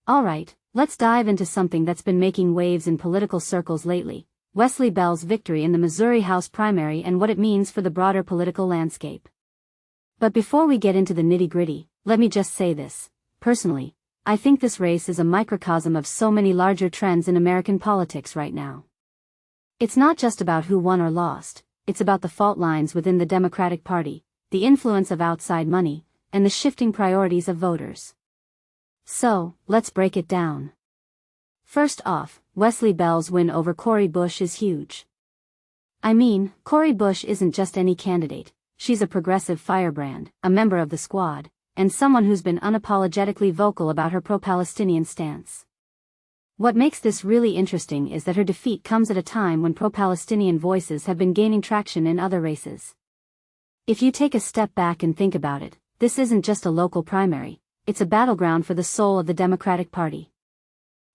Alright, let's dive into something that's been making waves in political circles lately: Wesley Bell's victory in the Missouri House primary and what it means for the broader political landscape. But before we get into the nitty-gritty, let me just say this. Personally, I think this race is a microcosm of so many larger trends in American politics right now. It's not just about who won or lost, it's about the fault lines within the Democratic Party, the influence of outside money, and the shifting priorities of voters. So, let's break it down. First off, Wesley Bell's win over Cori Bush is huge. I mean, Cori Bush isn't just any candidate, she's a progressive firebrand, a member of the squad, and someone who's been unapologetically vocal about her pro-Palestinian stance. What makes this really interesting is that her defeat comes at a time when pro-Palestinian voices have been gaining traction in other races. If you take a step back and think about it, this isn't just a local primary, it's a battleground for the soul of the Democratic Party.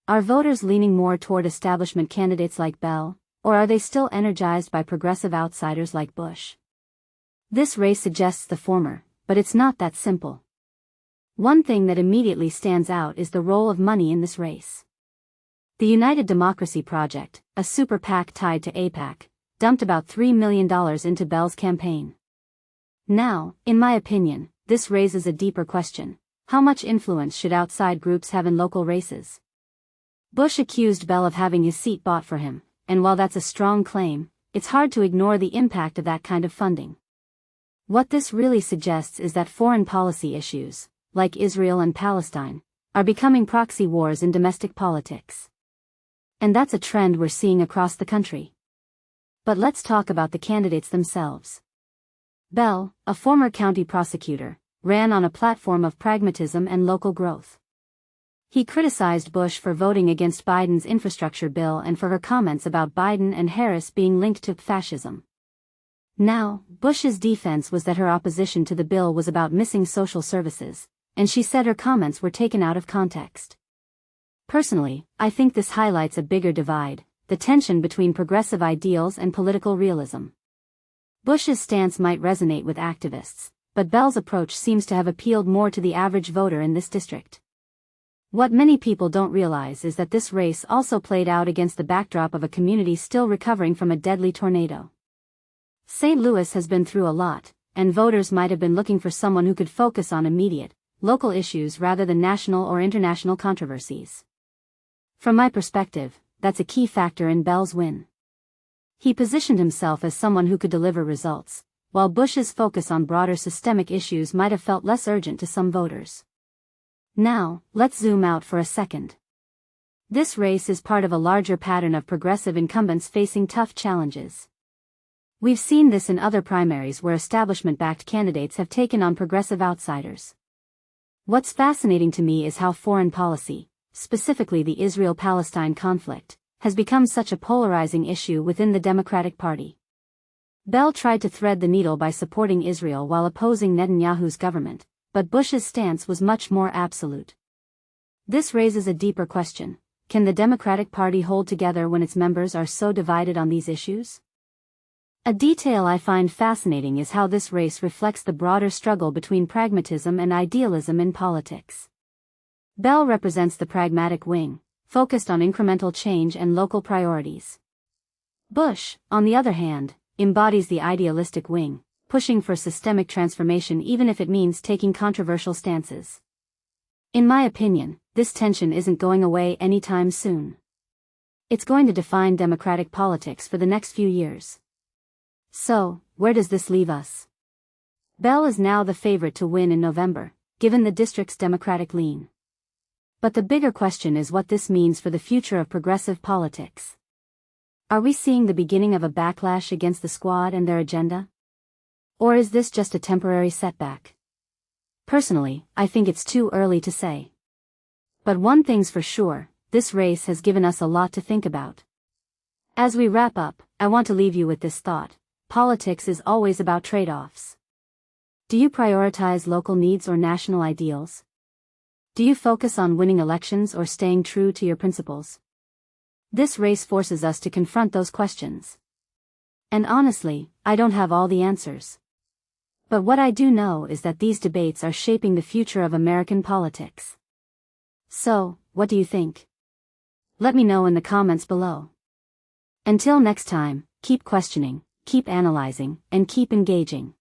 Are voters leaning more toward establishment candidates like Bell, or are they still energized by progressive outsiders like Bush? This race suggests the former, but it's not that simple. One thing that immediately stands out is the role of money in this race. The United Democracy Project, a super PAC tied to Aipac, dumped about $3 million into Bell's campaign. Now, in my opinion, this raises a deeper question. How much influence should outside groups have in local races? Bush accused Bell of having his seat bought for him, and while that's a strong claim, it's hard to ignore the impact of that kind of funding. What this really suggests is that foreign policy issues, like Israel and Palestine, are becoming proxy wars in domestic politics. And that's a trend we're seeing across the country. But let's talk about the candidates themselves. Bell, a former county prosecutor, ran on a platform of pragmatism and local growth. He criticized Bush for voting against Biden's infrastructure bill and for her comments about Biden and Harris being linked to fascism. Now, Bush's defense was that her opposition to the bill was about missing social services, and she said her comments were taken out of context. Personally, I think this highlights a bigger divide, the tension between progressive ideals and political realism. Bush's stance might resonate with activists, but Bell's approach seems to have appealed more to the average voter in this district. What many people don't realize is that this race also played out against the backdrop of a community still recovering from a deadly tornado. St. Louis has been through a lot, and voters might have been looking for someone who could focus on immediate, local issues rather than national or international controversies. From my perspective, that's a key factor in Bell's win. He positioned himself as someone who could deliver results, while Bush's focus on broader systemic issues might have felt less urgent to some voters. Now, let's zoom out for a second. This race is part of a larger pattern of progressive incumbents facing tough challenges. We've seen this in other primaries where establishment-backed candidates have taken on progressive outsiders. What's fascinating to me is how foreign policy, specifically the Israel-Palestine conflict, has become such a polarizing issue within the Democratic Party. Bell tried to thread the needle by supporting Israel while opposing Netanyahu's government, but Bush's stance was much more absolute. This raises a deeper question: can the Democratic Party hold together when its members are so divided on these issues? A detail I find fascinating is how this race reflects the broader struggle between pragmatism and idealism in politics. Bell represents the pragmatic wing, focused on incremental change and local priorities. Bush, on the other hand, embodies the idealistic wing, pushing for systemic transformation even if it means taking controversial stances. In my opinion, this tension isn't going away anytime soon. It's going to define Democratic politics for the next few years. So, where does this leave us? Bell is now the favorite to win in November, given the district's Democratic lean. But the bigger question is what this means for the future of progressive politics. Are we seeing the beginning of a backlash against the squad and their agenda? Or is this just a temporary setback? Personally, I think it's too early to say. But one thing's for sure, this race has given us a lot to think about. As we wrap up, I want to leave you with this thought: politics is always about trade-offs. Do you prioritize local needs or national ideals? Do you focus on winning elections or staying true to your principles? This race forces us to confront those questions. And honestly, I don't have all the answers. But what I do know is that these debates are shaping the future of American politics. So, what do you think? Let me know in the comments below. Until next time, keep questioning, keep analyzing, and keep engaging.